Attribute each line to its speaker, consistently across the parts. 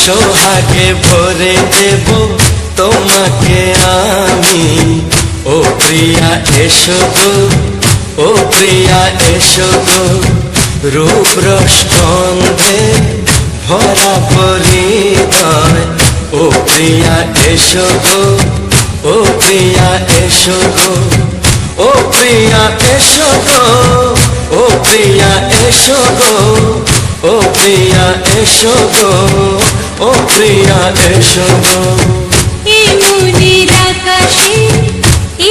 Speaker 1: সোহাগে ভরে দেব তোমাকে আমি। ও প্রিয়া এসো গো, ও প্রিয়া এসো গো, রূপ রস গন্ধে ভরা পরিদয়। ও প্রিয়া এসো গো, ও প্রিয়া এসো গো, ও প্রিয়া এসো গো, ও প্রিয়া এসো গো, ও প্রিয়া এসো গো, ও প্রিয়া এসো গো।
Speaker 2: এই মনের আকাশে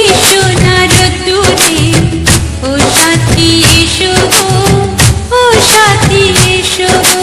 Speaker 2: এসো না রোদ্দুরে, ও সাথী এসো গো, ও সাথী এসো গো।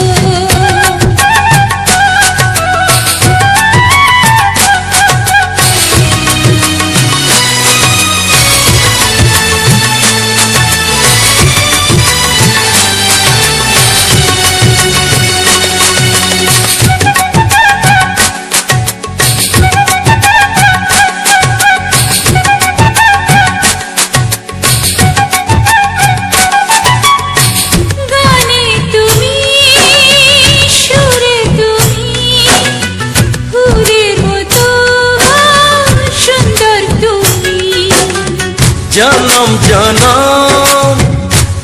Speaker 1: জনম জনম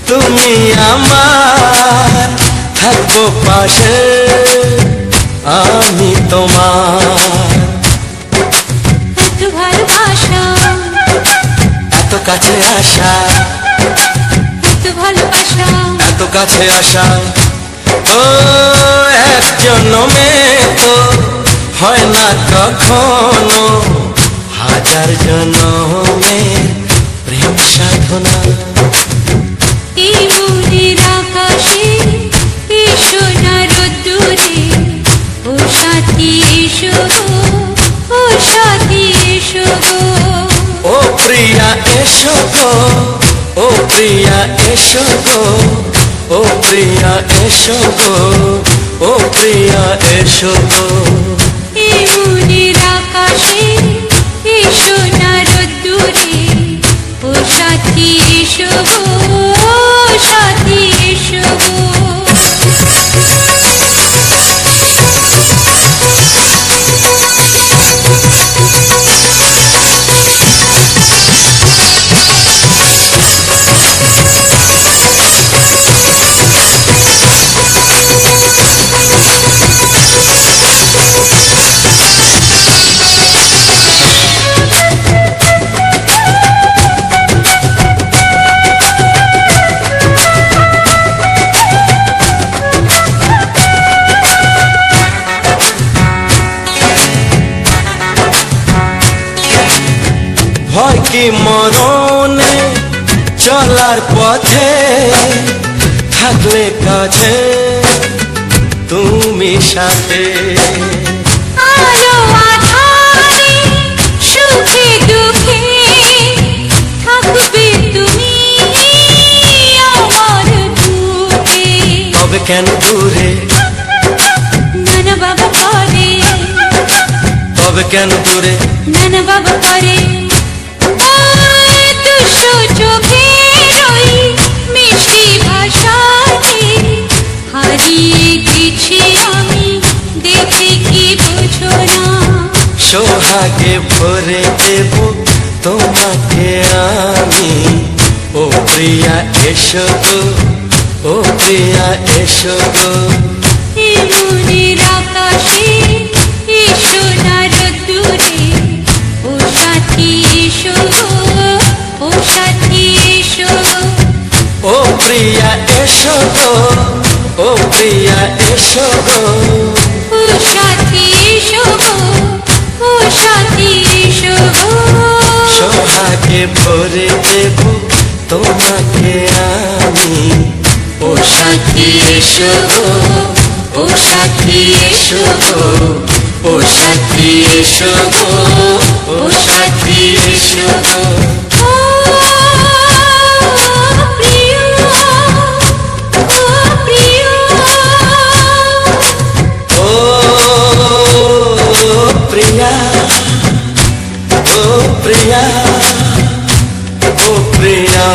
Speaker 1: তুমি আমার, থাকবো পাশে আমি তোমার।
Speaker 2: এত ভালোবাসা,
Speaker 1: এত কাছে আসা,
Speaker 2: এত ভালোবাসা,
Speaker 1: এত কাছে আসা, ও এক জন্মে তো হয় না কখনো, হাজার জন্মের প্রেম সাধনা।
Speaker 2: এই মনের আকাশে এসো না রোদ্দুরে, ও সাথী এসো গো, ও সাথী এসো গো।
Speaker 1: ও প্রিয়া এসো গো, ও প্রিয়া এসো গো, ও প্রিয়া এসো গো, ও প্রিয়া এসো গো।
Speaker 2: এই মনের আকাশে এসো না রোদ্দুরে, ও সাথী এসো গো, ও সাথী এসো গো।
Speaker 1: ভয় কি মরণে চলার পথে, থাকলে কাছে তুমি সাথে।
Speaker 2: আলো আঁধারে সুখে দুঃখে থাকবে তুমি আমার বুকে।
Speaker 1: তবে কেন দূরে,
Speaker 2: নানা বাবা করে,
Speaker 1: তবে কেন দূরে,
Speaker 2: নানা বাবা করে। দুশো চোখের ওই মিষ্টি ভাষাতে হারিয়ে গেছি আমি, দেখে কি বোঝো না।
Speaker 1: সোহাগে ভরে দেব তোমাকে আমি। ও প্রিয়া এসো গো, ও প্রিয়া এসো গো।
Speaker 2: এই মনের আকাশে এসো না রোদ্দুরে, ও সাথী এসো গো, ও সাথী এসো গো।
Speaker 1: ও প্রিয়া এসো গো, ও প্রিয়া এসো গো,
Speaker 2: ও সাথী এসো গো, ও সাথী এসো গো।
Speaker 1: সোহাগে ভরে দেব তোমাকে আমি। ও সাথী এসো গো, ও সাথী এসো গো, ও সাথী এসো গো, ও সাথী এসো গো।
Speaker 2: ও প্রিয়, ও প্রিয়,
Speaker 1: ও প্রিয়া, ও প্রিয়া, ও প্রিয়া।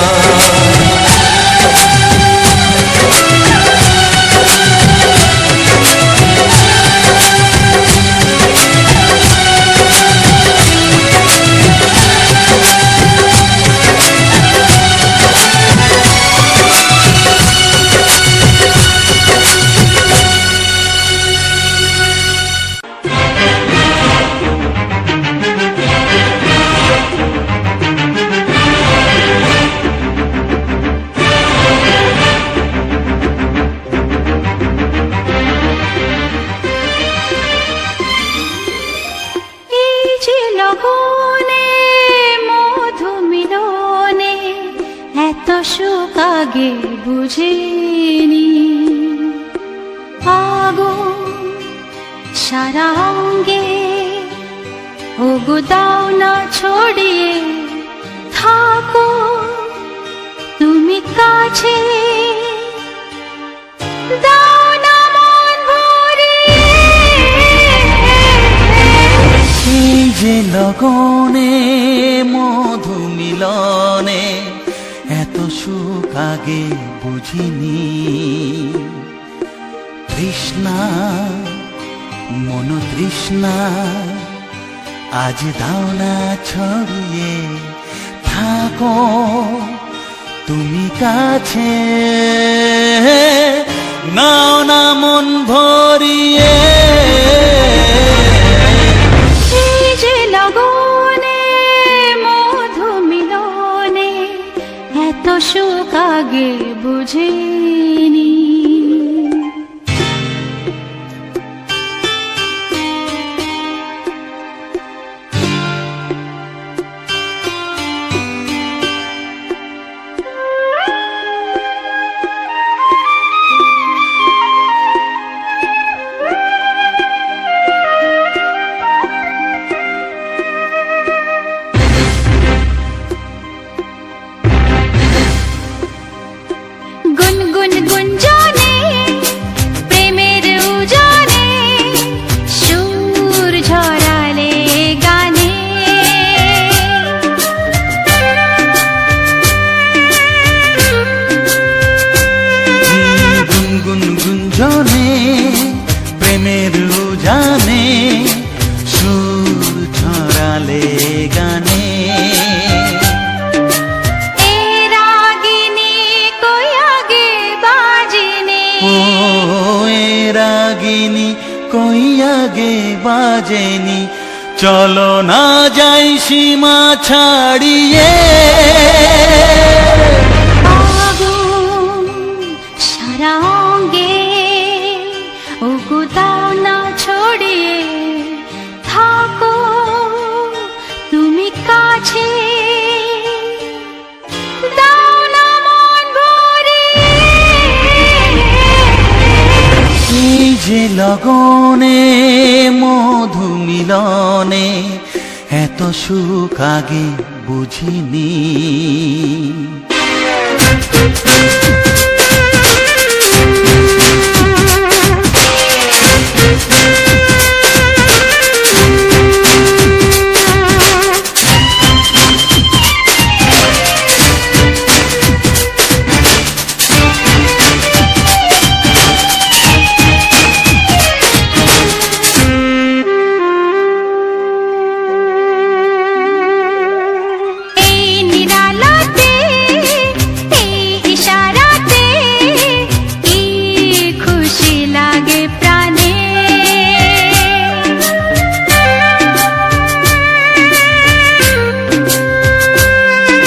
Speaker 2: বুঝিনি। আগুন সারা অঙ্গে, ওগো দাও না ছড়িয়ে, থাকো তুমি কাছে, দাও না মন ভরিয়ে।
Speaker 3: এই যে লগনে মধু মিলনে এত সুখ আগে বুঝিনি। তৃষ্ণা মন তৃষ্ণা আজ দাও না ছড়িয়ে, থাকো তুমি কাছে, নাও না মন ভরিয়ে।
Speaker 2: এই যে লগনে মধু মিলনে এত সুখ আগে বুঝিনি। গুনগুন গুঞ্জনে প্রেমের উজানে সুর ঝরালে গানে।
Speaker 3: গুনগুন গুঞ্জনে প্রেমের উজানে সুর ছড়ালে গানে।
Speaker 2: এ রাগিনী কই আগে বাজেনি,
Speaker 3: ও এ রাগিনী কই আগে বাজেনি, চলো না যাই সীমা ছাড়িয়ে।
Speaker 2: আগুন সারা অঙ্গে, ওগো দাও না ছড়িয়ে, থাকো তুমি কাছে, দাও না মন ভরিয়ে।
Speaker 3: এই যে লগনে মধু মিলনে এত সুখ আগে বুঝিনি।
Speaker 2: এই নিরালাতে, এই ইশারাতে কি খুশি লাগে প্রাণে।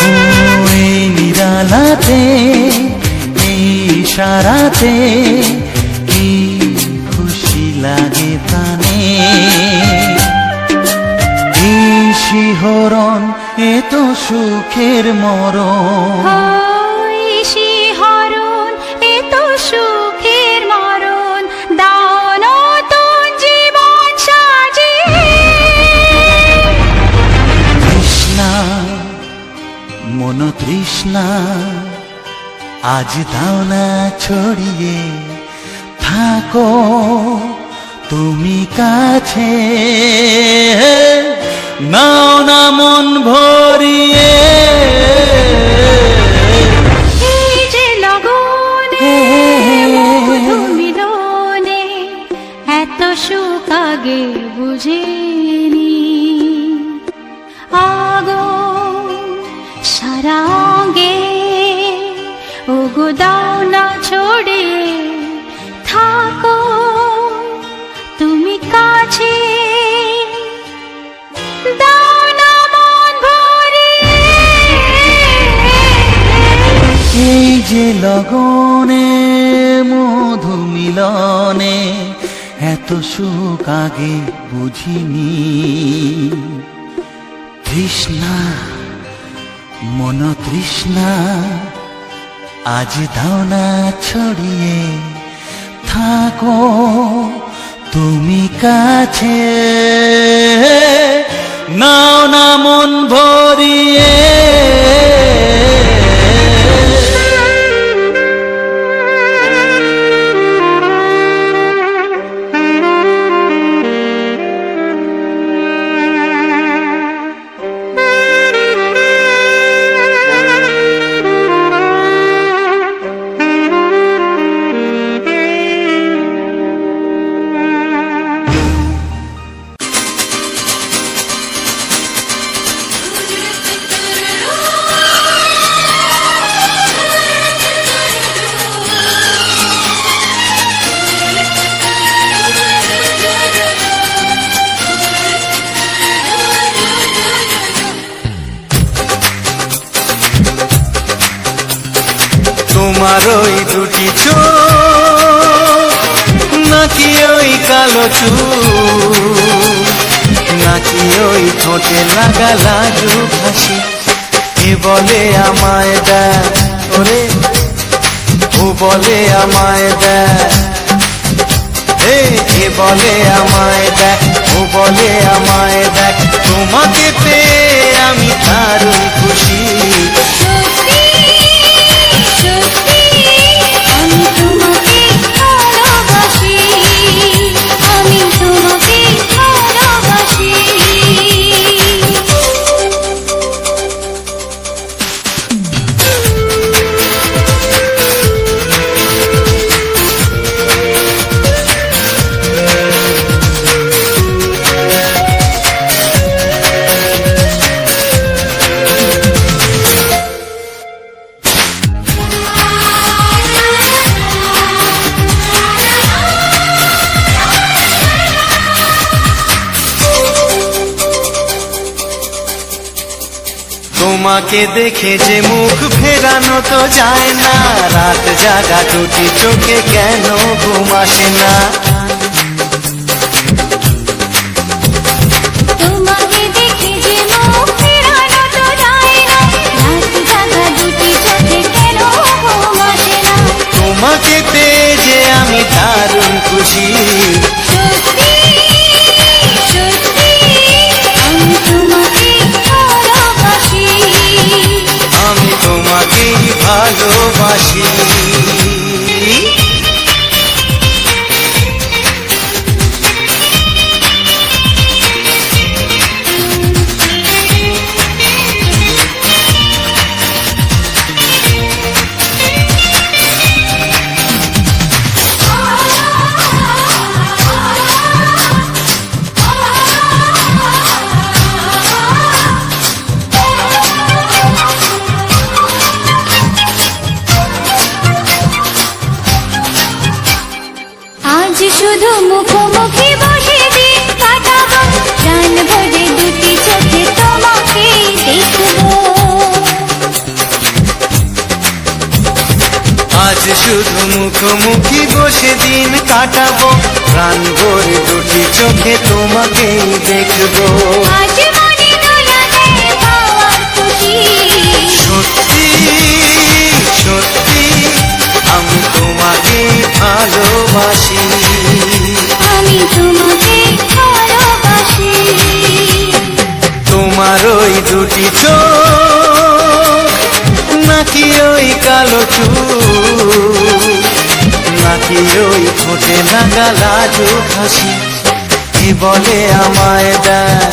Speaker 3: ও এই নিরালাতে এই ইশারাতে কি খুশি লাগে প্রাণে। এই শিহরণ এ তো সুখের মরণ,
Speaker 2: ওই শিহরণ এ তো সুখের মরণ, দাও নতুন জীবন সাজিয়ে।
Speaker 3: তৃষ্ণা মন তৃষ্ণা আজ দাও না ছড়িয়ে, থাকো তুমি কাছে, নাও না মন ভরিয়ে।
Speaker 2: এই যে লগনে মধু মিলনে এত সুখ আগে বুঝিনি। আগুন সারা অঙ্গে, ওগো দাও না ছড়িয়ে, থাকো তুমি কাছে, দাও না মন ভরিয়ে।
Speaker 3: এই যে লগনে মধু মিলনে এত সুখ আগে বুঝিনি। তৃষ্ণা মন তৃষ্ণা আজ দাও না ছড়িয়ে থাকো তুমি কাছে, নাও না মন ভরিয়ে। তোমার ওই দুটি চোখ নাকি ওই কালো চুল, নাকি ওই ঠোঁটে লাগা লাজুক হাসি, এ বলে আমায় দেখ ওরে, ও বলে আমায় দেখ, এ বলে আমায় দেখ, ও বলে আমায় দেখ, তোমাকে পেয়ে আমি দারুণ খুশি। তোমাকে দেখে যে মুখ ফেরানো তো যায় না, রাত জাগা দুটি চোখে কেন ঘুম আসে না।
Speaker 2: তোমাকে দেখে যে মুখ ফেরানো তো যায় না, রাত জাগা দুটি চোখে কেন ঘুম আসে না।
Speaker 3: তোমাকে পেয়ে যে আমি দারুণ খুশি।
Speaker 2: সত্যি সত্যি আমি তোমাকে ভালোবাসি,
Speaker 3: আমি তোমাকেই ভালোবাসি।
Speaker 2: আজ শুধু মুখোমুখি বসে দিন কাটাবো, প্রাণ ভরে দুটি চোখে তোমাকে দেখবো।
Speaker 3: আজ শুধু মুখোমুখি বসে দিন কাটাবো, প্রাণ ভরে দুটি চোখে তোমাকেই দেখবো।
Speaker 2: আজ মনে দোলাতে পাওয়ার খুশি,
Speaker 3: সত্যি সত্যি আমি তোমাকেই ভালোবাসি।
Speaker 2: আমি তোমাকে ভালোবাসি।
Speaker 3: তোমার ওই দুটি চোখ নাকি ওই কালো চুল, নাকি ওই ঠোঁটে লাগা লাজুক হাসি, এ বলে আমায় দেখ,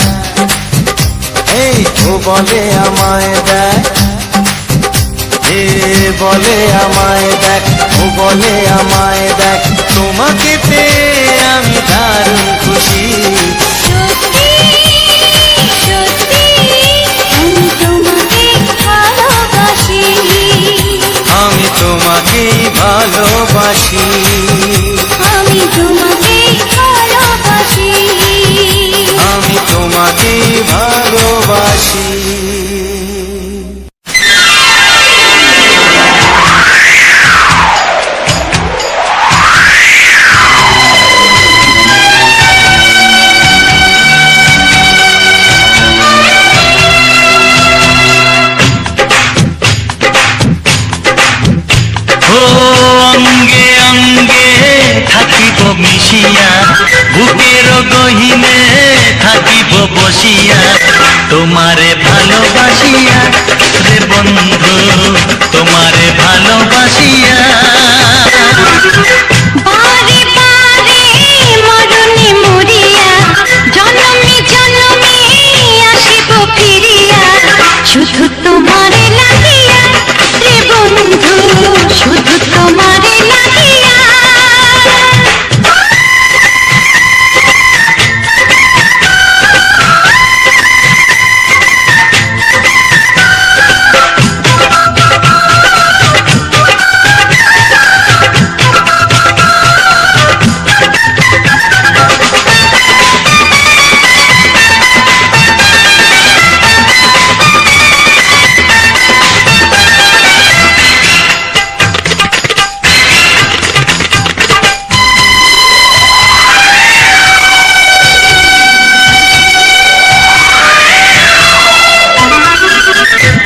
Speaker 3: এই ও বলে আমায় দেখ, এ বলে আমায় দেখ, ও বলে আমায় দেখ, তোমাকে পেয়ে আমি দারুণ খুশি।
Speaker 2: সত্যি সত্যি আমি তোমাকে ভালোবাসি,
Speaker 3: আমি তোমাকেই ভালোবাসি।
Speaker 2: আমি তোমাকে ভালোবাসি,
Speaker 3: আমি তোমাকেই ভালোবাসি। মিশিয়া বুকের গহিনে থাকিব বসিয়া তোমারে ভালোবাসিয়া রে বন্ধু তোমারে ভালোবাসিয়া
Speaker 2: বারে বারে মরণে মরিয়া জনমে জনমে আসিব ফিরিয়া শুধু তোমারে লাগিয়া রে বন্ধু শুধু তোমারে লাগিয়া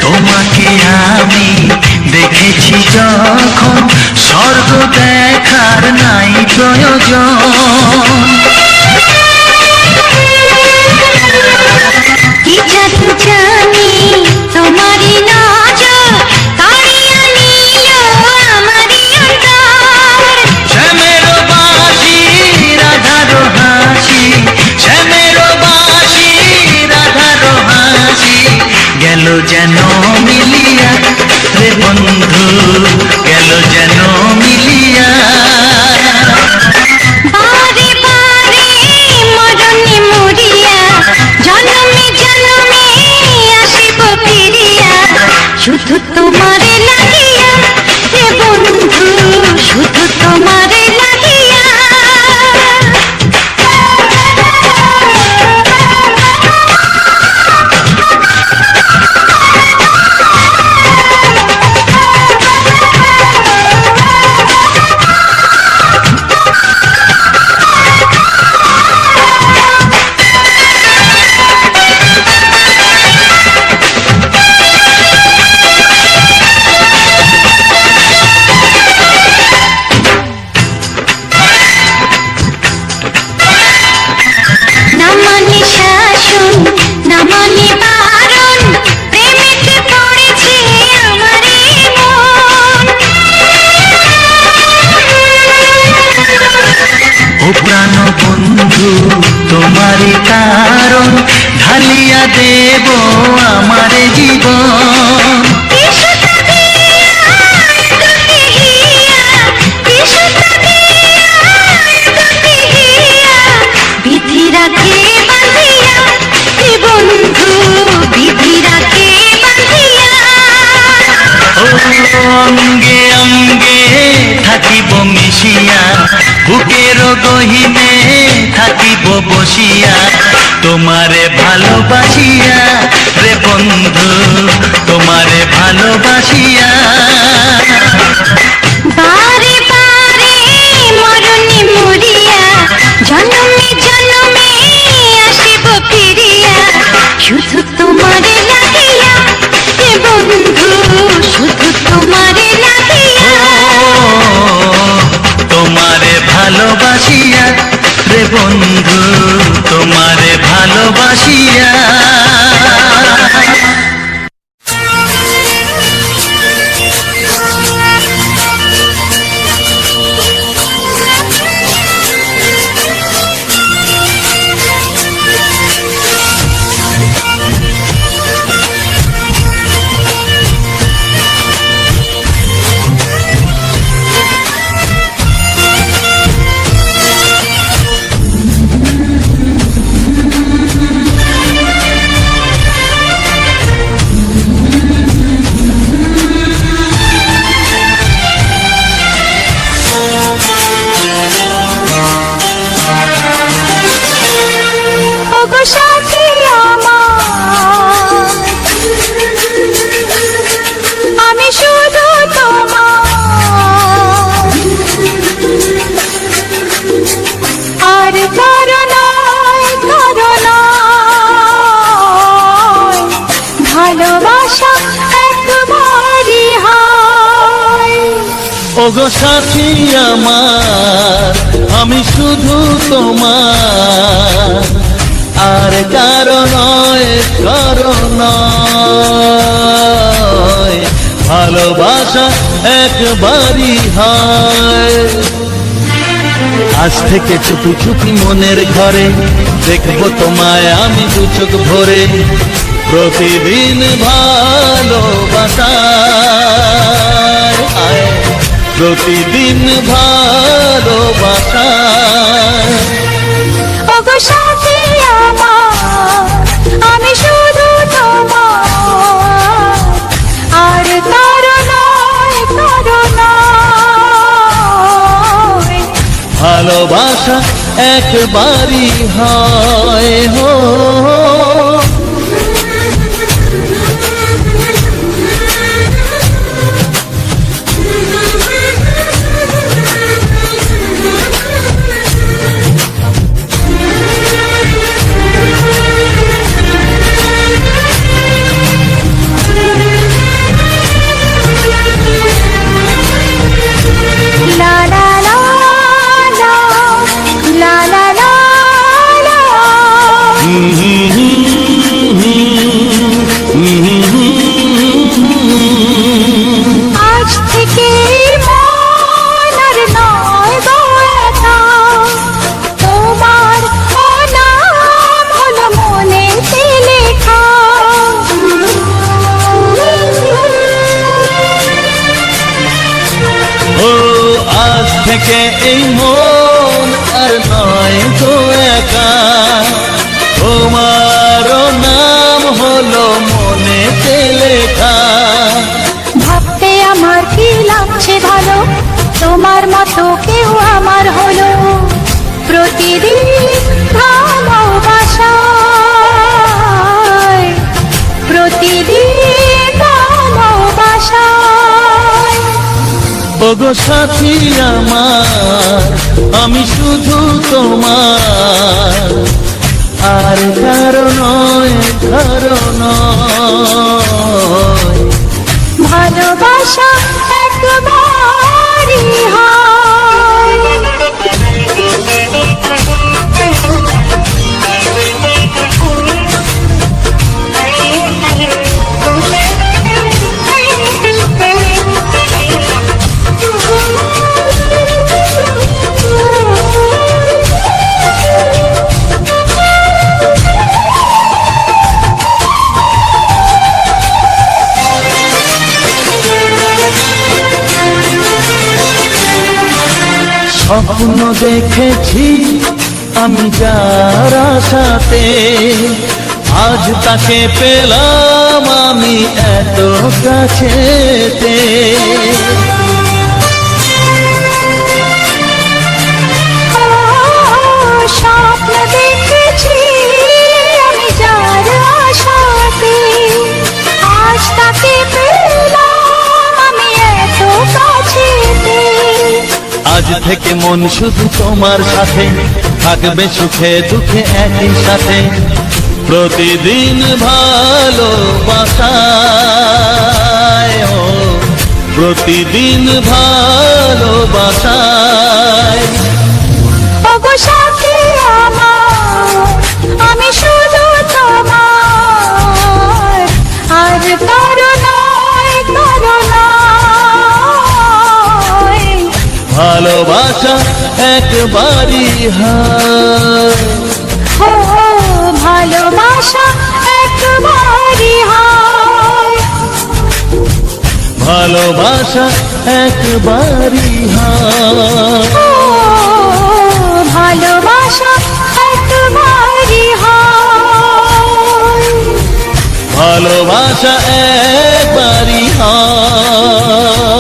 Speaker 3: তোমাকে আমি দেখেছি যখন স্বর্গ দেখার নাই প্রয়োজন
Speaker 2: কি জাদু জানি তোমারই নজর কাড়িয়া নিল আমারই অন্তর
Speaker 3: শ্যামের বাঁশি রাধার হাসি শ্যামের বাঁশি রাধার হাসি গেল যেন মিলিয়া রে বন্ধু গেল যেন মিলিয়া
Speaker 2: বারে বারে মরণে মরিয়া জনমে জনমে আসিব ফিরিয়া শুধু তোমারে লাগিয়া হে বন্ধু শুধু তোমারে লাগিয়া না মানে শাসন না মানে বারণ প্রেমেতে পড়েছে আমারই মন
Speaker 3: ও প্রাণ বন্ধু তোমারই কারণ ঢালিয়া দেব আমার জীবন
Speaker 2: বিশুদ্ধ দিয়া তোকে হিয়া বিশুদ্ধ দিয়া তোকে হিয়া বিধি রাখে বাঁধিয়া হে বন্ধু বিধি রাখে বাঁধিয়া
Speaker 3: ও অঙ্গে অঙ্গে থাকিব মিশিয়া বুকের গহিনে থাকিব বসিয়া তোমারে ভালোবাসিয়া রে বন্ধু তোমারে ভালোবাসিয়া
Speaker 2: বারে বারে মরণে মরিয়া জনমে জনমে আসিব ফিরিয়া শুধু তোমারে লাগিয়া হে বন্ধু শুধু তোমারে লাগিয়া
Speaker 3: তোমারে ভালোবাসিয়া রে বন্ধু তোমারে ভালোবাসিয়া
Speaker 2: ওগো সাথী আমার আমি শুধু তোমার আর কারো নয় ভালোবাসা একবারই হয়।
Speaker 3: ওগো সাথী আমার
Speaker 1: আমি শুধু তোমার, আর কারো নয়, কারো নয়। ভালোবাসা একবারই হয়। আজ থেকে চুপি চুপি মনের ঘরে দেখবো তোমায় আমি দু চোখ ভরে। প্রতিদিন ভালোবাসায়, প্রতিদিন ভালোবাসায়।
Speaker 2: ওগো সাথী আমার, আমি শুধু তোমার, আর কারো নয়, কারো নয়।
Speaker 1: ভালোবাসা একবারই হয় হো।
Speaker 2: লা লা লা লা, লা লা লা লা। আজ থেকে মন আর নয় গো একা, তোমার নাম হলো মনেতে লেখা।
Speaker 1: ও আজ থেকে এই মন আর নয় তো একা, তোমারও নাম হলো মনেতে লেখা।
Speaker 2: ভাবতে আমার কি লাগছে ভালো, তোমার মতো কেউ আমার হলো। প্রতিদিন ভালোবাসায়, প্রতিদিন ভালোবাসায়।
Speaker 1: ওগো সাথী আমার, আমি শুধু তোমার, আর কারো নয়, কারো নয়।
Speaker 2: ভালোবাসা একবারই হয়।
Speaker 1: স্বপ্ন দেখেছি আমি যার আশাতে, আজ তাকে পেলাম আমি এত কাছেতে।
Speaker 2: স্বপ্ন দেখেছি আমি যার আশাতে, আজ তাকে পেলাম আমি এত কাছেতে।
Speaker 1: আজ থেকে মন শুধু তোমার সাথে, থাকবে সুখে দুঃখে একই সাথে। প্রতিদিন ভালোবাসায়, ও প্রতিদিন ভালোবাসায়।
Speaker 2: ওগো সাথী আমার, আমি শুধু তোমার, আর কারো নয়, কারো নয়।
Speaker 1: ভালোবাসা একবারই হয়।
Speaker 2: ও ভালোবাসা একবারই হয়।
Speaker 1: ভালোবাসা একবারই হয়।
Speaker 2: ও ভালোবাসা একবারই হয়।
Speaker 1: ভালোবাসা একবারই হয়।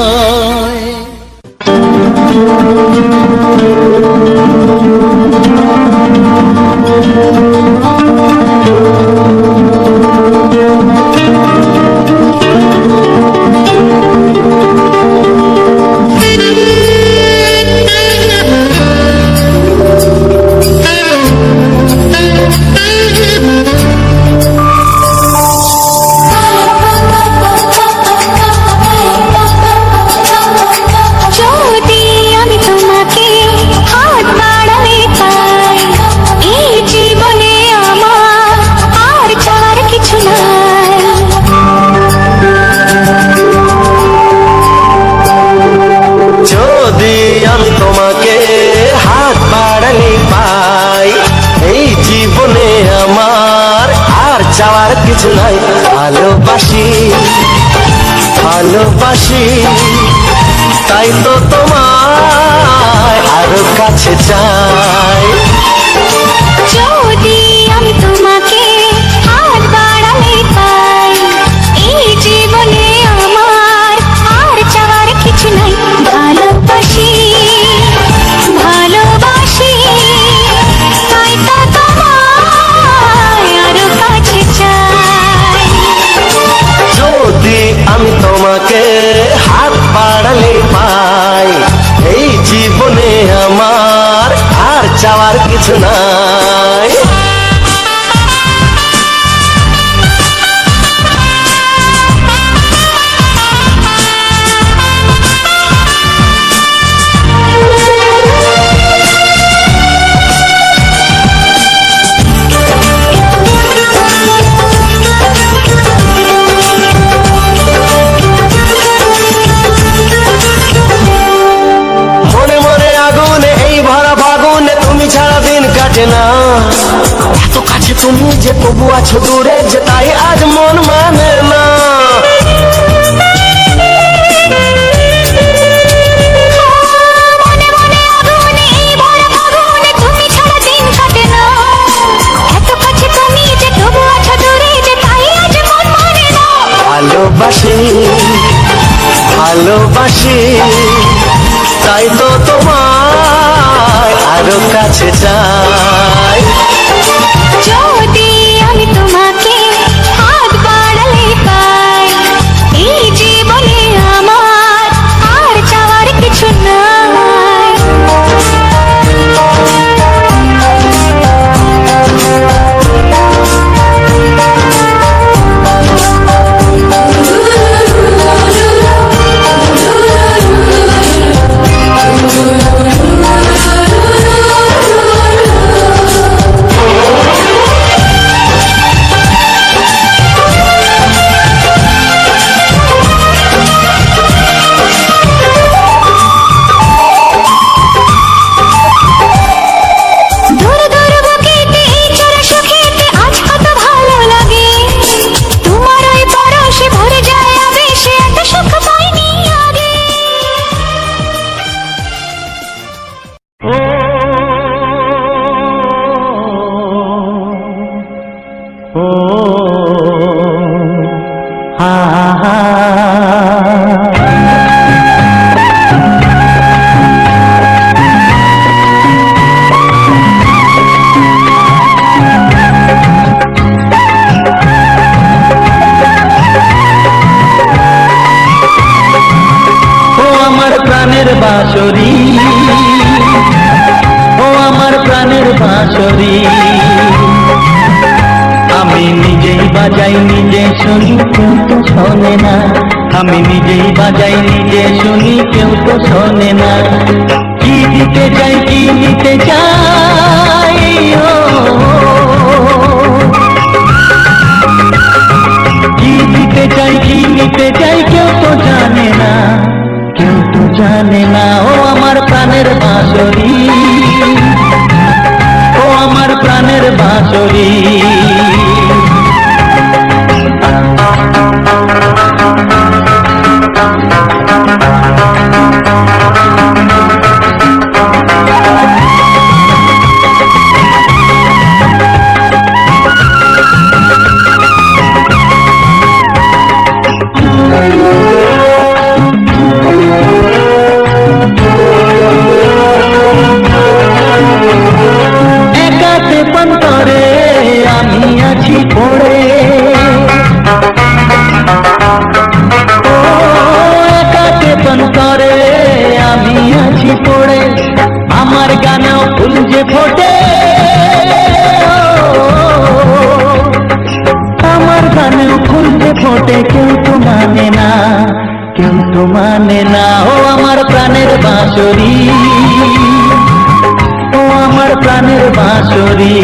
Speaker 3: কিছু নাই। ভালোবাসি ভালোবাসি তাই তো তোমায় আরো কাছে চাই।
Speaker 2: যদি আমি তোমাকে হাত বাড়ালে পাই, এই জীবনে আমার আর চাওয়ার কিছু নাই। ভালোবাসি ভালোবাসি তাই তো তোমায় আরো কাছে চাই।
Speaker 3: যদি আমি তোমাকে হাত বাড়ালে পাই, এই জীবনে আমার আর চাওয়ার কিছু নাই। মনে মনে আগুনে এই ভরা ফাগুনে তুমি ছাড়া দিন কাটে না। এত কাছে তুমি যে তবু আছো দূরে, যে তাই আজ মন মানে না।
Speaker 2: মনে মনে আগুনে এই ভরা ফাগুনে তুমি ছাড়া দিন কাটে না। এত কাছে তুমি যে তবু আছো দূরে, যে তাই আজ মন মানে না।
Speaker 3: ভালোবাসি ভালোবাসি তাই তো তোমায় আরো কাছে চাই।
Speaker 2: যদি আমি তোমাকে হাত বাড়ালে পাই, এই জীবনে আমার আর চাওয়ার কিছু নাই। দূর দূর বুকেতে এই চোরা সুখেতে আজ কত ভালো লাগে। তোমার ওই পরশে ভরে যায় আবেশে, এত সুখ পাইনি আগে।
Speaker 1: ও হা হা ও আমার প্রাণের বাঁশরি, ও আমার প্রাণের বাঁশরি, আমি নিজেই বাজাই নিজে শুনি কেউ তো শোনে না। আমি নিজেই বাজাই নিজে শুনি কেউ তো শোনে না। কি দিতে চাই কি নিতে চাই, ও কি দিতে চাই কি নিতে চাই কেউ তো জানে না, কেউ তো জানে না। ও আমার প্রাণের বাঁশরি, ও আমার প্রাণের বাঁশরি। একাতে পন্তরে আমি আছি পড়ে, ও একাতে পন্তরে আমি আছি পড়ে। আমার গানেও ফুল যে ফোটে, আমার গানেও ফুল যে ফোটে, কেউ তো মানে না, কেউ তো মানে না। ও আমার প্রাণের বাঁশরি, ও আমার প্রাণের বাঁশরি।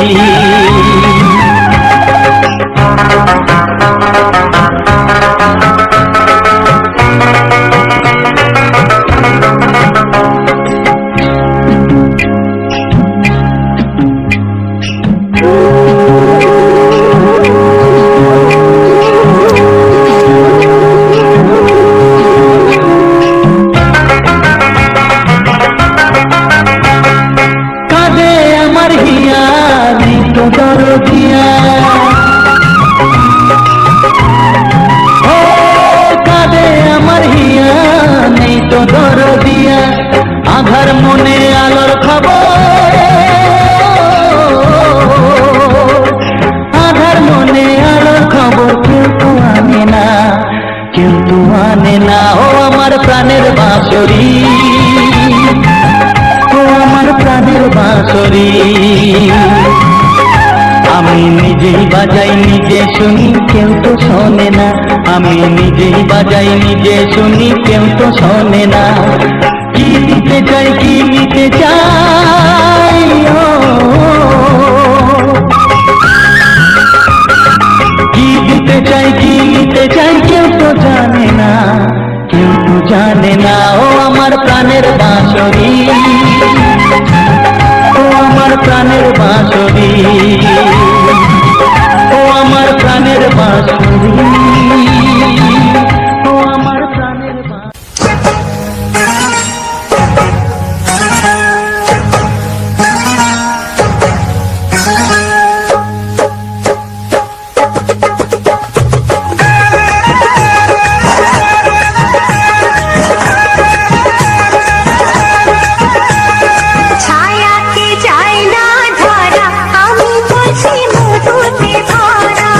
Speaker 1: প্রাণের বাঁশরি। আমি নিজেই বাজাই নিজে শুনি কেউ তো শোনে না, আমি নিজেই বাজাই নিজে শুনি কেউ তো শোনে না। কি দিতে চাই কি নিতে চাই ও, কি দিতে চাই কি নিতে চাই কেউ তো জানে না, কেউ তো জানে না। ও আমার প্রাণের বাঁশরি, ও আমার প্রাণের বাঁশরি, ও আমার প্রাণের বাঁশরি, ও আমার প্রাণের বাঁশরি।
Speaker 2: ছায়াকে চাই না ধরা, আমি বলছি মধুতে ভরা।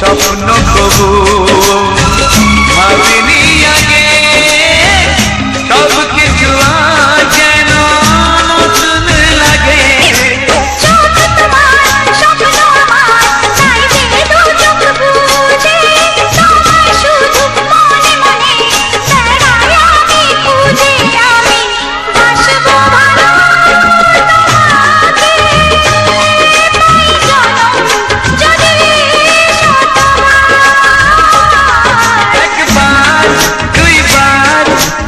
Speaker 4: স্বপ্ন কবু ভাবিনি আগে, সব কিছু আজ যেন নতুন লাগে।
Speaker 2: চোখ তোমার স্বপ্ন আমার, তাই যে দু চোখ বুঝে তোমায় শুধু মনে মনে বেড়াই আমি খুঁজে। আমি বাসবো ভালো তোমাকে, তাই জনম যদি শতবার।
Speaker 4: একবার দুইবার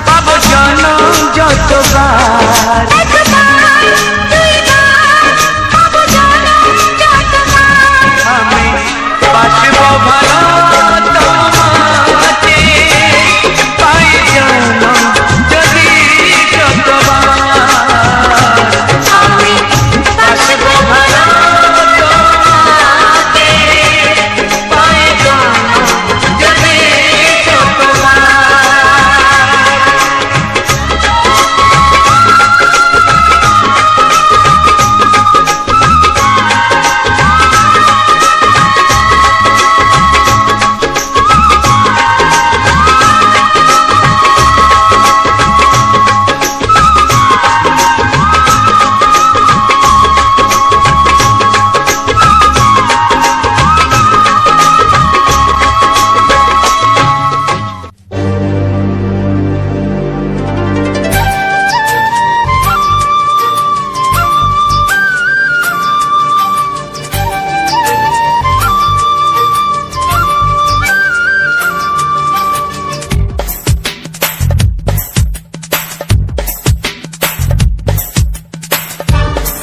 Speaker 4: পাবো জনম যতবার,
Speaker 2: একবার দুইবার পাবো জনম যতবার।
Speaker 4: আমি বাসবো ভালো তোমাকে, পাই জনম যদি যতবার।
Speaker 2: আমি বাসবো ভালো
Speaker 4: তোমাকে, পাই জনম যদি যতবার।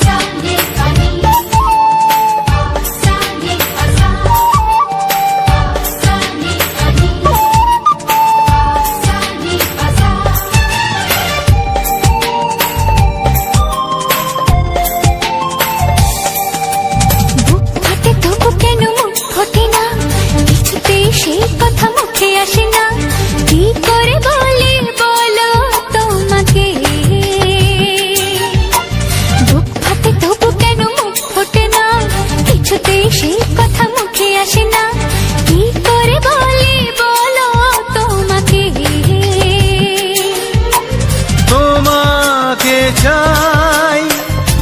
Speaker 2: সানি কানি সানি আসা সানি কানি সানি আসা। বুক ফাটে তবু কেন মুখ ফোটে না, কিছুতেই সেই কথা মুখে আসে না। কি করে বলি বলো তোমাকে, বুক ফাটে তবু কেন মুখ ফোটে না, কিছুতেই সেই কথা মুখে আসে না। কি করে বলি বলো তোমাকে।
Speaker 3: তোমাকে চাই,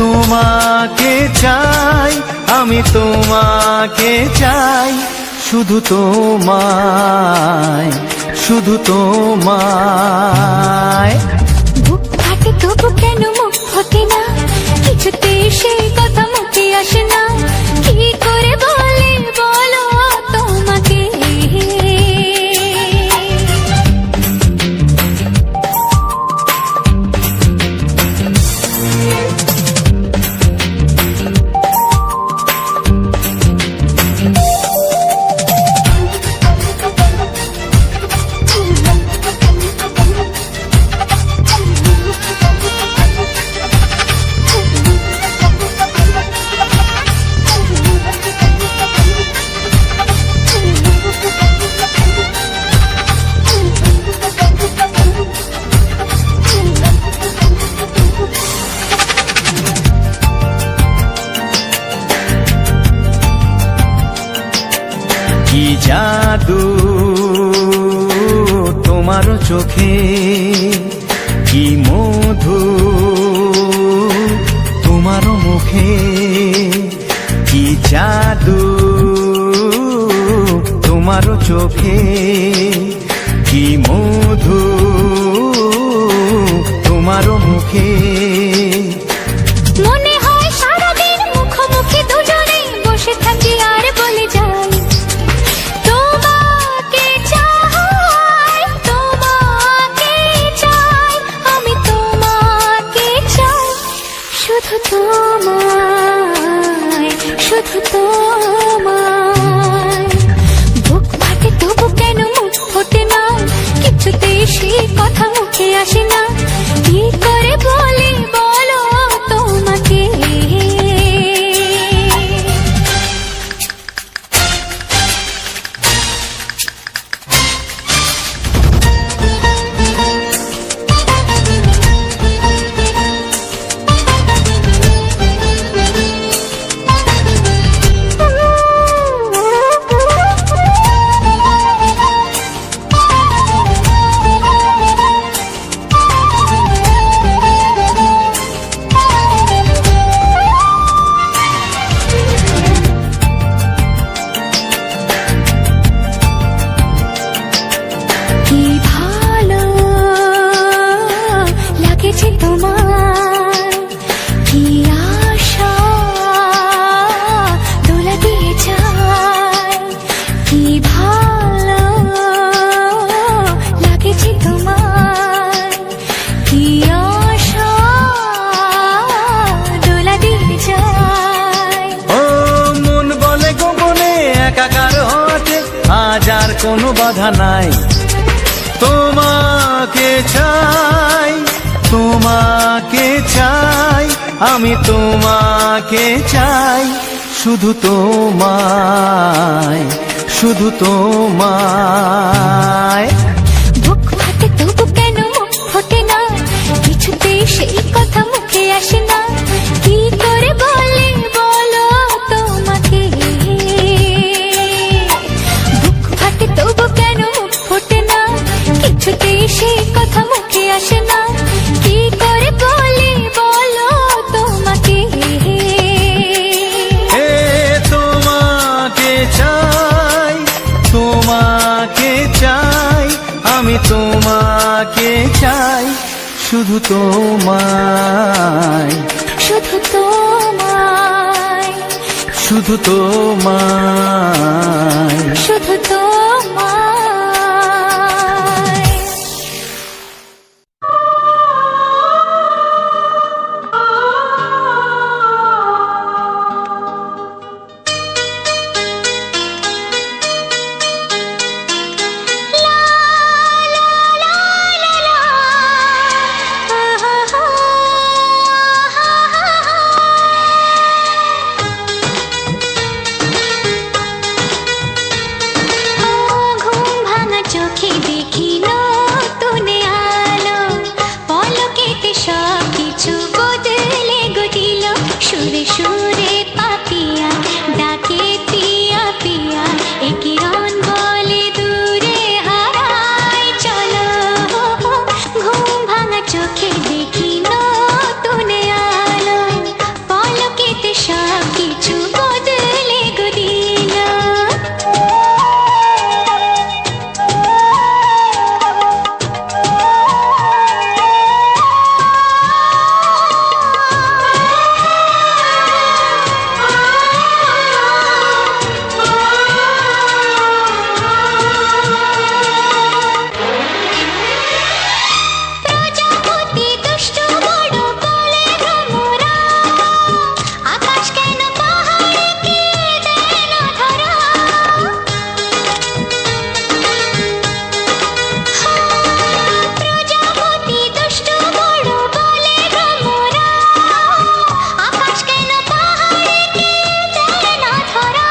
Speaker 3: তোমাকে চাই, আমি তোমাকে চাই, শুধু তোমায়, শুধু তোমায়।
Speaker 2: বুক ফাটে তবু কেন মুখ ফোটে না, কিছুতেই সেই কথা মুখে আসে না। কি করে বলি বলো তোমাকে।
Speaker 3: কি জাদু তোমার চোখে, কি মধু তোমার মুখে, কি জাদু তোমার চোখে, কি মধু তোমার মুখে।
Speaker 2: মনে হয় সারাদিন মুখোমুখি দুজনে বসে থাকি আর বলে যাই তোমাকে চাই, তোমাকে চাই, আমি তোমাকে চাই, শুধু তোমায়, শুধু তোমায়। বুক ফাটে তবু কেন মুখ ফোটে না, কিছুতেই সেই কথা মুখে আসে না। কি করে বলি
Speaker 3: কোনো বাধা নাই। তোমাকে চাই, তোমাকে চাই, আমি তোমাকে চাই, শুধু তোমায়, শুধু তোমায়।
Speaker 2: বুক ফাটে তবু কেন মুখ ফোটে না, কিছুতেই সেই কথা মুখে আসে না, কি করে বলে বলো তোমাকে। বুক ফাটে তবু কেন মুখ ফোটে না, কিছুতেই সেই কথা মুখে আসে না, কি করে বলে বলো তোমাকে।
Speaker 3: এ তোমাকে চাই, তোমাকে চাই, আমি তোমাকে চাই, শুধু তোমায়,
Speaker 2: শুধু তোমায়,
Speaker 3: শুধু তোমায়।
Speaker 2: শুধু তোমায়। ঘুম ভাঙা চোখে দেখি নতুন আলো, পলকেতে সব কিছু বদলে গো দিল। সুরে সুরে পাপিয়া ডাকে পিয়া পিয়া, এ কিরণ বলে দূরে হারায় চলো। ঘুম ভাঙা চোখে দেখি নতুন আলো, পলকেতে সব কিছু বদলে গো দিল। প্রজাপতি দুষ্টু বড় বলে ভ্রমরা, আকাশ কেন পাহাড়কে দেয় না ধরা। প্রজাপতি দুষ্টু বড় বলে ভ্রমরা, আকাশ কেন পাহাড়কে দেয় না ধরা।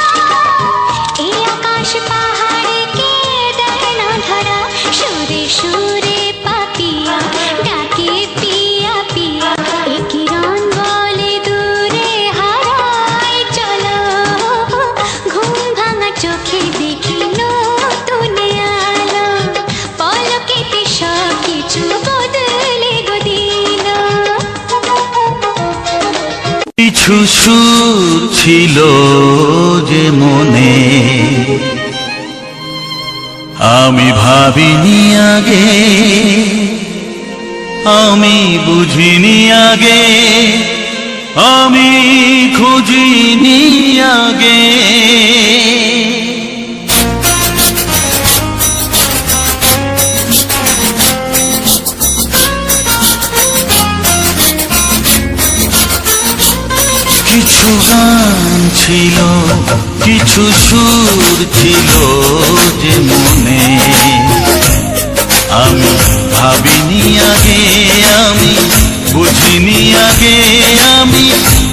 Speaker 2: এই আকাশ পাহাড়কে দেয় না ধরা। সুরে সুরে পাপিয়া ডাকে পিয়া পিয়া, এ কিরণ বলে দূরে হারায় চলো। ঘুম ভাঙা চোখে দেখি নতুন আলো, পলকেতে সব কিছু বদলে গো দিল।
Speaker 1: কিছু সুর ছিল যে মনে, আমি ভাবিনি আগে, আমি বুঝিনি আগে, আমি খুঁজিনি আগে। কিছু গান ছিল, কিছু সুর ছিল যে মনে, আমি ভাবিনি আগে, আমি বুঝিনি আগে, আমি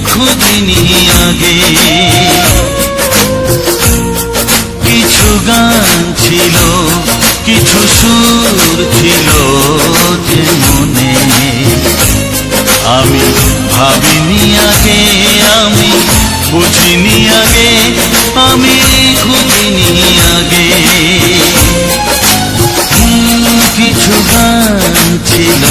Speaker 1: খুঁজিনি আগে। কিছু গান ছিল, কিছু সুর ছিল যে মনে, আমি ভাবিনি আগে, আমি বুঝিনি আগে, আমি খুঁজিনি আগে। কিছু গান ছিল।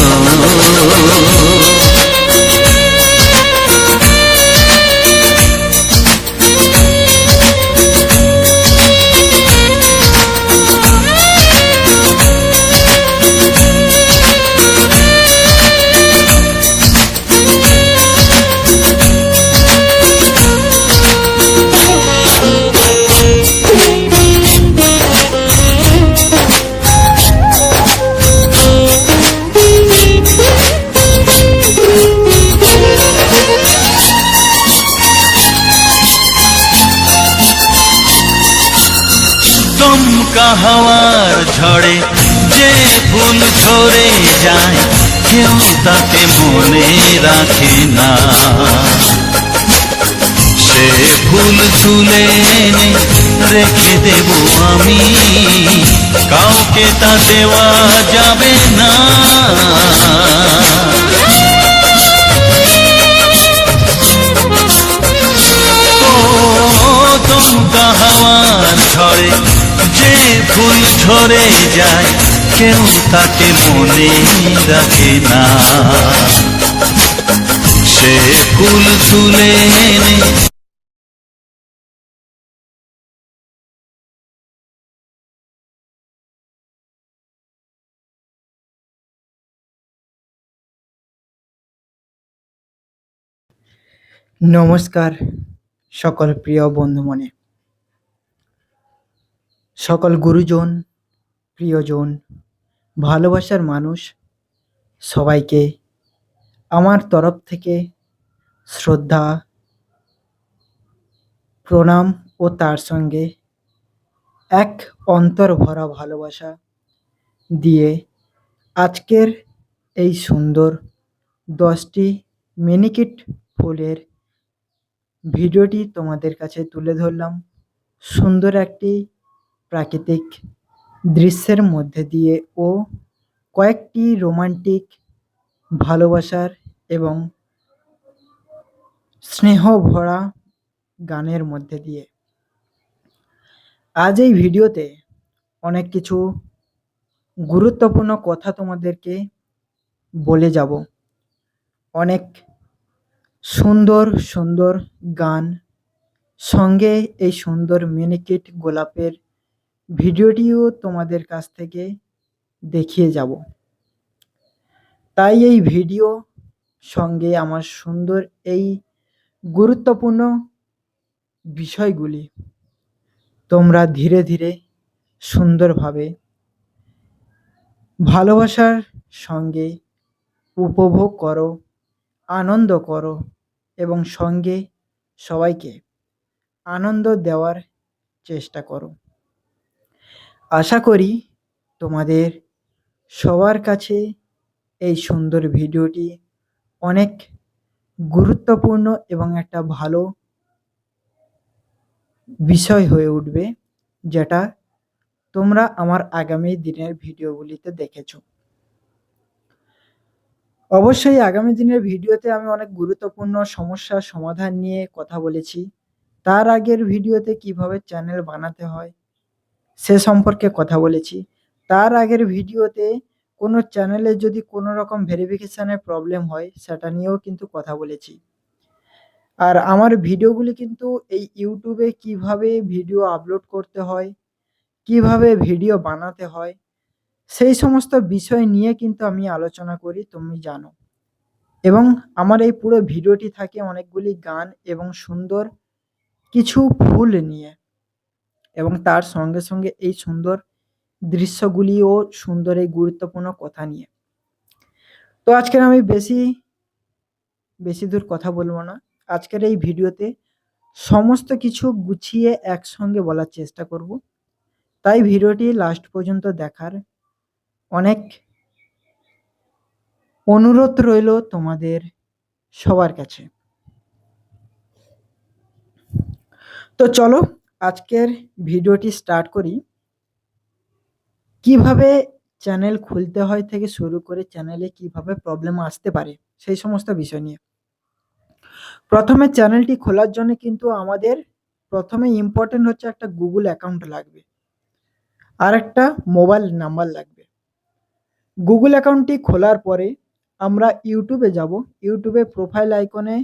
Speaker 1: দমকা হাওয়ার ঝড়ে যে ফুল ঝরে যায় কেউ তাকে মনে রাখে না। সে ফুল তুলে এনে রেখে দেব আমি, কাউকে তা দেওয়া যাবে না। দমকা হাওয়ার ঝড়ে যে ফুল ঝরে যায় কেউ তাকে মনে রাখে না। সে ফুল তুলে এনে
Speaker 5: নমস্কার সকল প্রিয় বন্ধুমনে, সকল গুরুজন, প্রিয়জন, ভালোবাসার মানুষ সবাইকে আমার তরফ থেকে শ্রদ্ধা, প্রণাম ও তার সঙ্গে এক অন্তর ভরা ভালোবাসা দিয়ে আজকের এই সুন্দর 10টি মিনিকেট ফুলের ভিডিওটি তোমাদের কাছে তুলে ধরলাম। সুন্দর একটি প্রাকৃতিক দৃশ্যের মধ্যে দিয়ে ও কয়েকটি রোমান্টিক ভালোবাসার এবং স্নেহ ভরা গানের মধ্যে দিয়ে আজ এই ভিডিওতে অনেক কিছু গুরুত্বপূর্ণ কথা তোমাদেরকে বলে যাব। অনেক সুন্দর সুন্দর গান সঙ্গে এই সুন্দর মিনিকেট গোলাপের ভিডিওটিও তোমাদের কাছ থেকে দেখিয়ে যাব। তাই এই ভিডিও সঙ্গে আমার সুন্দর এই গুরুত্বপূর্ণ বিষয়গুলি তোমরা ধীরে ধীরে সুন্দরভাবে ভালোবাসার সঙ্গে উপভোগ করো, আনন্দ করো এবং সঙ্গে সবাইকে আনন্দ দেওয়ার চেষ্টা করো। আশা করি তোমাদের সবার কাছে এই সুন্দর ভিডিওটি অনেক গুরুত্বপূর্ণ এবং একটা ভালো বিষয় হয়ে উঠবে, যেটা তোমরা আমার আগামী দিনের ভিডিওগুলিতে দেখেছো। অবশ্যই আগামী দিনের ভিডিওতে আমি অনেক গুরুত্বপূর্ণ সমস্যার সমাধান নিয়ে কথা বলেছি। তার আগের ভিডিওতে কিভাবে চ্যানেল বানাতে হয় সে সম্পর্কে কথা বলেছি। তার আগের ভিডিওতে কোনো চ্যানেলে যদি কোনো রকম ভেরিফিকেশানের প্রবলেম হয় সেটা নিয়েও কিন্তু কথা বলেছি। আর আমার ভিডিওগুলি কিন্তু এই ইউটিউবে কিভাবে ভিডিও আপলোড করতে হয়, কিভাবে ভিডিও বানাতে হয়, সেই সমস্ত বিষয় নিয়ে কিন্তু আমি আলোচনা করি, তুমি জানো। এবং আমার এই পুরো ভিডিওটি থাকে অনেকগুলি গান এবং সুন্দর কিছু ফুল নিয়ে এবং তার সঙ্গে সঙ্গে এই সুন্দর দৃশ্যগুলি ও সুন্দর এই গুরুত্বপূর্ণ কথা নিয়ে। তো আজকের আমি বেশি দূর কথা বলবো না। আজকের এই ভিডিওতে সমস্ত কিছু গুছিয়ে একসঙ্গে বলার চেষ্টা করব। তাই ভিডিওটি লাস্ট পর্যন্ত দেখার অনেক অনুরোধ রইল তোমাদের সবার কাছে। তো চলো আজকের ভিডিওটি স্টার্ট করি। কিভাবে চ্যানেল খুলতে হয় থেকে শুরু করে চ্যানেলে কিভাবে প্রবলেম আসতে পারে সেই সমস্ত বিষয় নিয়ে। প্রথমে চ্যানেলটি খোলার জন্য কিন্তু আমাদের প্রথমে ইম্পর্টেন্ট হচ্ছে একটা গুগল অ্যাকাউন্ট লাগবে আর একটা মোবাইল নাম্বার লাগবে। গুগল অ্যাকাউন্টটি খোলার পরে আমরা ইউটিউবে যাব। ইউটিউবে প্রোফাইল আইকনে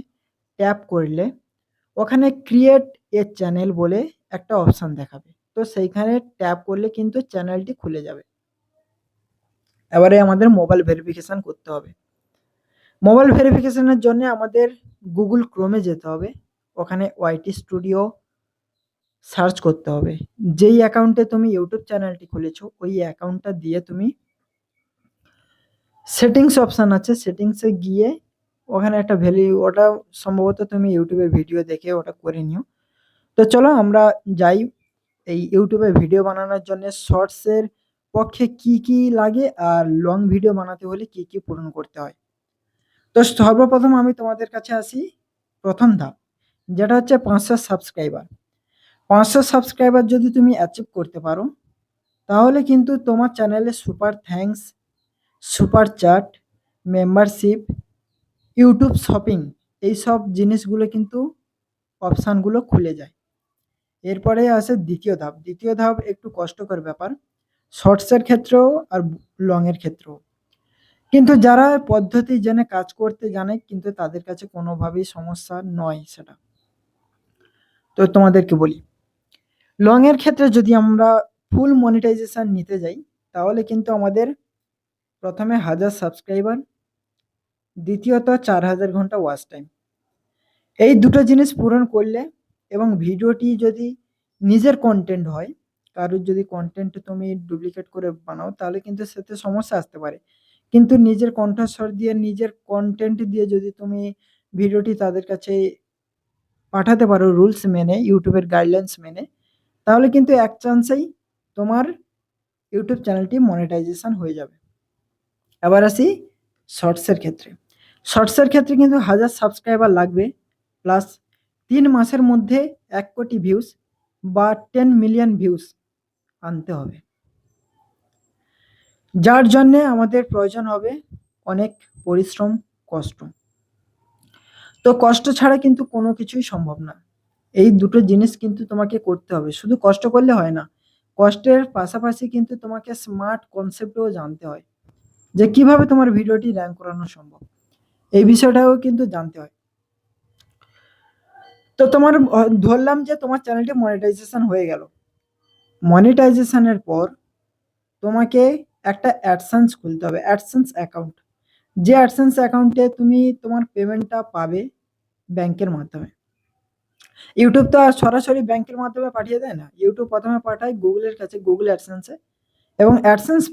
Speaker 5: ট্যাপ করলে ওখানে ক্রিয়েট এ চ্যানেল বলে একটা অপশান দেখাবে। তো সেইখানে ট্যাপ করলে কিন্তু চ্যানেলটি খুলে যাবে। এবারে আমাদের মোবাইল ভেরিফিকেশান করতে হবে। মোবাইল ভেরিফিকেশানের জন্য আমাদের গুগল ক্রোমে যেতে হবে। ওখানে ওয়াইটি স্টুডিও সার্চ করতে হবে। যেই অ্যাকাউন্টে তুমি ইউটিউব চ্যানেলটি খুলেছো ওই অ্যাকাউন্টটা দিয়ে তুমি সেটিংস অপশান আছে, সেটিংসে গিয়ে ওখানে একটা ভ্যালু, ওটা সম্ভবত তুমি ইউটিউবের ভিডিও দেখে ওটা করে নিও। তো চলো আমরা যাই এই ইউটিউবে ভিডিও বানানোর জন্য শর্টসের পক্ষে কি কি লাগে আর লং ভিডিও বানাতে হলে কি কি পূরণ করতে হয়। তো সর্বপ্রথম আমি তোমাদের কাছে আসি প্রথম ধাপ, যেটা হচ্ছে 500 সাবস্ক্রাইবার। 500 সাবস্ক্রাইবার যদি তুমি অ্যাচিভ করতে পারো, তাহলে কিন্তু তোমার চ্যানেলে super thanks, super chat, membership, YouTube shopping, এইসব জিনিসগুলো কিন্তু অপশানগুলো খুলে যায়। এরপরে আসে দ্বিতীয় ধাপ। দ্বিতীয় ধাপ একটু কষ্টকর ব্যাপার, শর্টসের ক্ষেত্রেও আর লংয়ের ক্ষেত্রেও। কিন্তু যারা পদ্ধতি জেনে কাজ করতে জানে, কিন্তু তাদের কাছে কোনোভাবেই সমস্যা নয় সেটা। তো তোমাদেরকে বলি, লংয়ের ক্ষেত্রে যদি আমরা ফুল মনিটাইজেশন নিতে যাই, তাহলে কিন্তু আমাদের প্রথমে 1000 সাবস্ক্রাইবার, দ্বিতীয়ত 4000 ঘন্টা ওয়াচ টাইম, এই দুটো জিনিস পূরণ করলে এবং ভিডিওটি যদি নিজের কন্টেন্ট হয়, কারোর যদি কন্টেন্ট তুমি ডুপ্লিকেট করে বানাও, তাহলে কিন্তু সেতে সমস্যা আসতে পারে। কিন্তু নিজের কণ্ঠস্বর দিয়ে, নিজের কন্টেন্ট দিয়ে যদি তুমি ভিডিওটি তাদের কাছে পাঠাতে পারো রুলস মেনে, ইউটিউবের গাইডলাইন্স মেনে, তাহলে কিন্তু এক চান্সেই তোমার ইউটিউব চ্যানেলটি মনিটাইজেশন হয়ে যাবে। এবার আসি শর্টসের ক্ষেত্রে। শর্টসের ক্ষেত্রে কিন্তু 1000 সাবস্ক্রাইবার লাগবে, প্লাস 3 মাসের মধ্যে 1 কোটি ভিউজ বা 10 মিলিয়ন ভিউজ আনতে হবে, যার জন্যে আমাদের প্রয়োজন হবে অনেক পরিশ্রম, কষ্ট। তো কষ্ট ছাড়া কিন্তু কোনো কিছুই সম্ভব না। এই দুটো জিনিস কিন্তু তোমাকে করতে হবে, শুধু কষ্ট করলে হয় না, কষ্টের পাশাপাশি কিন্তু তোমাকে স্মার্ট কনসেপ্টও জানতে হয়, যে কিভাবে তোমার ভিডিওটি র্যাঙ্ক করানো সম্ভব, এই বিষয়টাও কিন্তু জানতে হয়। তো তোমার ধরলাম যে তোমার চ্যানেলটি মনিটাইজেশন হয়ে গেল। মনিটাইজেশনের পর তোমাকে একটা অ্যাডসেন্স খুলতে হবে, অ্যাডসেন্স অ্যাকাউন্ট। যে অ্যাডসেন্স অ্যাকাউন্টে তুমি তোমার পেমেন্টটা পাবে ব্যাংকের মাধ্যমে। ইউটিউব তো আর সরাসরি ব্যাংকের মাধ্যমে পাঠিয়ে দেয় না, ইউটিউব প্রথমে পাঠায় গুগলের কাছে, গুগল অ্যাডসেন্সে, এবং অ্যাডসেন্স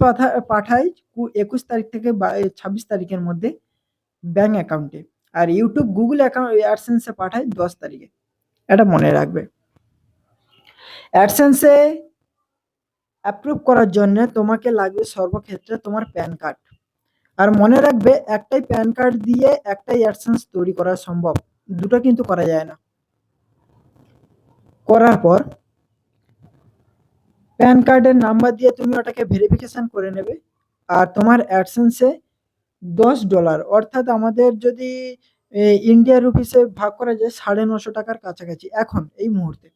Speaker 5: পাঠায় 21 তারিখ থেকে 26 তারিখের মধ্যে ব্যাংক অ্যাকাউন্টে। আর ইউটিউব গুগল অ্যাকাউন্ট অ্যাডসেন্সে পাঠায় 10 তারিখে। এটা মনে রাখবে। অ্যাডসেন্সে অ্যাপ্রুভ করার জন্য তোমাকে লাগবে সর্বক্ষেত্রে তোমার প্যান কার্ড। আর মনে রাখবে, একটাই প্যান কার্ড দিয়ে একটাই অ্যাডসেন্স তৈরি করা সম্ভব, দুটো কিন্তু করা যায় না। করার পর প্যান কার্ডের নাম্বার দিয়ে তুমি ওটাকে ভেরিফিকেশন করে নেবে। আর তোমার অ্যাডসেন্সে $10, অর্থাৎ আমাদের যদি ইন্ডিয়া রুপিসে ভাগ করা যায় 950 টাকার কাছাকাছি এখন এই মুহূর্তে,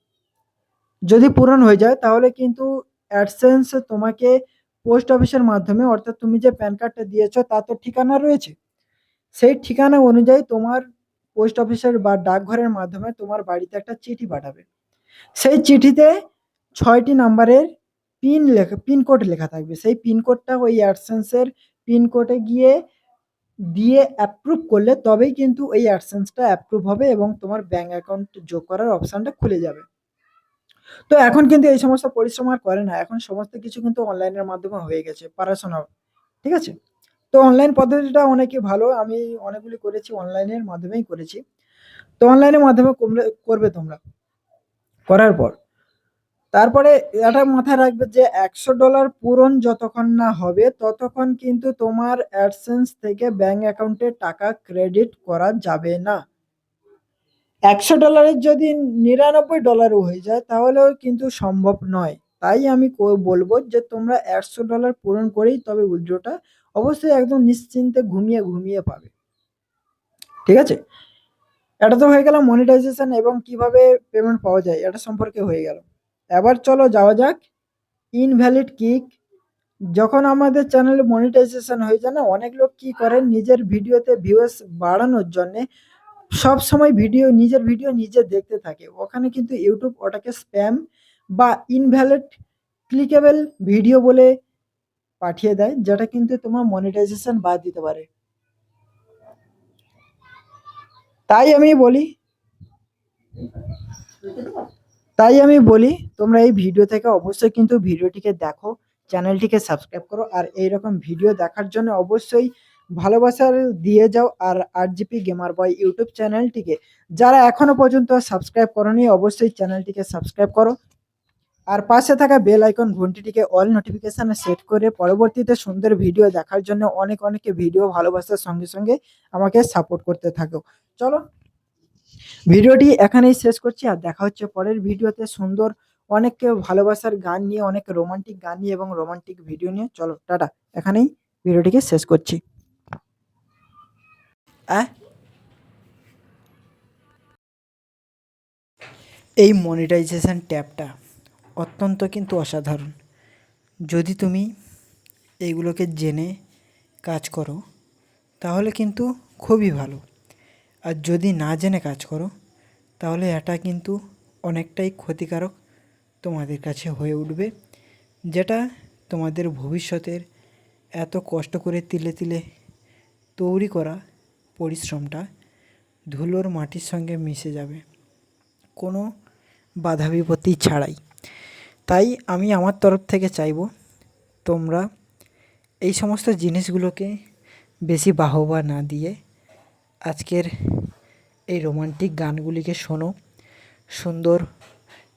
Speaker 5: যদি পূরণ হয়ে যায়, তাহলে কিন্তু অ্যাডসেন্স তোমাকে পোস্ট অফিসের মাধ্যমে, অর্থাৎ তুমি যে প্যান কার্ডটা দিয়েছো তার তো ঠিকানা রয়েছে, সেই ঠিকানা অনুযায়ী তোমার পোস্ট অফিসের বা ডাকঘরের মাধ্যমে তোমার বাড়িতে একটা চিঠি পাঠাবে। সেই চিঠিতে 6টি নাম্বারের পিনকোড লেখা থাকবে। সেই পিনকোডটা ওই অ্যাডসেন্সের পিনকোডে গিয়ে দিয়ে অ্যাপ্রুভ করলে তবেই কিন্তু ওই অ্যাডসেন্সটা অ্যাপ্রুভ হবে এবং তোমার ব্যাংক অ্যাকাউন্ট যোগ করার অপশনটা খুলে যাবে। তো এখন কিন্তু এই সমস্ত পরিশ্রম আর করে না, এখন সমস্ত কিছু কিন্তু অনলাইনের মাধ্যমে হয়ে গেছে পড়াশোনা, ঠিক আছে? তো অনলাইন পদ্ধতিটা অনেকই ভালো, আমি অনেকগুলি করেছি, অনলাইনের মাধ্যমেই করেছি। তো অনলাইনের মাধ্যমে করবে তোমরা, করার পর তারপরে এটা মাথায় রাখবে যে $100 পূরণ যতক্ষণ না হবে ততক্ষণ কিন্তু তোমার অ্যাডসেন্স থেকে ব্যাংক অ্যাকাউন্টে টাকা ক্রেডিট করা যাবে না। $100 যদি $99 হয়ে যায় তাহলেও কিন্তু সম্ভব নয়। তাই আমি বলবো যে তোমরা $100 পূরণ করেই তবে উইথড্রটা অবশ্যই একদম নিশ্চিন্তে ঘুমিয়ে ঘুমিয়ে পাবে, ঠিক আছে? এটা তো হয়ে গেল মনিটাইজেশন এবং কিভাবে পেমেন্ট পাওয়া যায়, এটা সম্পর্কে হয়ে গেল। এবার চলো যাওয়া যাক ইনভ্যালিড কিক। যখন আমাদের চ্যানেলে মনিটাইজেশন হয়ে যায় না, অনেক লোক কি করে নিজের ভিডিওতে ভিউয়ার্স বাড়ানোর জন্য সব সময় নিজের ভিডিও নিজে দেখতে থাকে, ওখানে কিন্তু ইউটিউব ওটাকে স্প্যাম বা ইনভ্যালিড ক্লিকেবল ভিডিও বলে পাঠিয়ে দেয়, যেটা কিন্তু তোমার মনিটাইজেশন বাদ দিতে পারে। তাই আমি বলি তোমরা এই ভিডিও থেকে অবশ্যই কিন্তু ভিডিওটিকে দেখো, চ্যানেলটিকে সাবস্ক্রাইব করো, আর এইরকম ভিডিও দেখার জন্য অবশ্যই ভালোবাসার দিয়ে যাও। আর RGP গেমার বয় ইউটিউব চ্যানেলটিকে যারা এখনো পর্যন্ত সাবস্ক্রাইব করোনি, অবশ্যই চ্যানেলটিকে সাবস্ক্রাইব করো। আর পাশে থাকা বেল আইকন ঘন্টিটিকে অল নোটিফিকেশনে সেট করে পরবর্তীতে সুন্দর ভিডিও দেখার জন্য অনেকে ভিডিও ভালোবাসার সঙ্গে সঙ্গে আমাকে সাপোর্ট করতে থাকো। চলো ভিডিওটি এখানেই শেষ করছি, আর দেখা হচ্ছে পরের ভিডিওতে সুন্দর অনেক ভালোবাসার গান নিয়ে, অনেক রোমান্টিক গান নিয়ে এবং রোমান্টিক ভিডিও নিয়ে। চলো টাটা, এখানেই ভিডিওটিকে শেষ করছি। এই মনিটাইজেশন ট্যাবটা অত্যন্ত কিন্তু অসাধারণ। যদি তুমি এইগুলোকে জেনে কাজ করো তাহলে কিন্তু খুবই ভালো, আর যদি না জেনে কাজ করো তাহলে এটা কিন্তু অনেকটাই ক্ষতিকারক তোমাদের কাছে হয়ে উঠবে, যেটা তোমাদের ভবিষ্যতের এত কষ্ট করে তিলে তিলে তৈরি করা পরিশ্রমটা ধুলোর মাটির সঙ্গে মিশে যাবে কোনো বাধা বিপত্তি ছাড়াই। তাই আমি আমার তরফ থেকে চাইবো তোমরা এই সমস্ত জিনিসগুলোকে বেশি বাহবা না দিয়ে আজকের এই রোমান্টিক গানগুলিকে শোনো, সুন্দর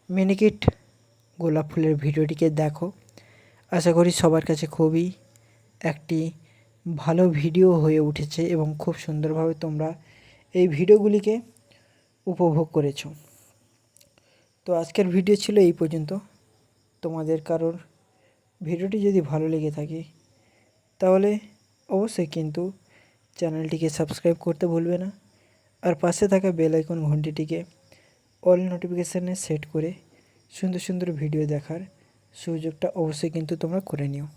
Speaker 5: মিনিকিট গোলাপ ফুলের ভিডিওটিকে দেখো। আশা করি সবার কাছে খুবই একটি ভালো ভিডিও হয়ে উঠেছে এবং খুব সুন্দরভাবে তোমরা এই ভিডিওগুলিকে উপভোগ করেছো। তো আজকের ভিডিও ছিল এই পর্যন্ত। তোমাদের কারোর ভিডিওটি যদি ভালো লেগে থাকে তাহলে অবশ্যই কিন্তু চ্যানেলটিকে সাবস্ক্রাইব করতে ভুলবে না, আর পাশে থাকা বেল আইকন ঘন্টিটিকে অল নোটিফিকেশানে সেট করে সুন্দর সুন্দর ভিডিও দেখার সুযোগটা অবশ্যই কিন্তু তোমরা করে নিও।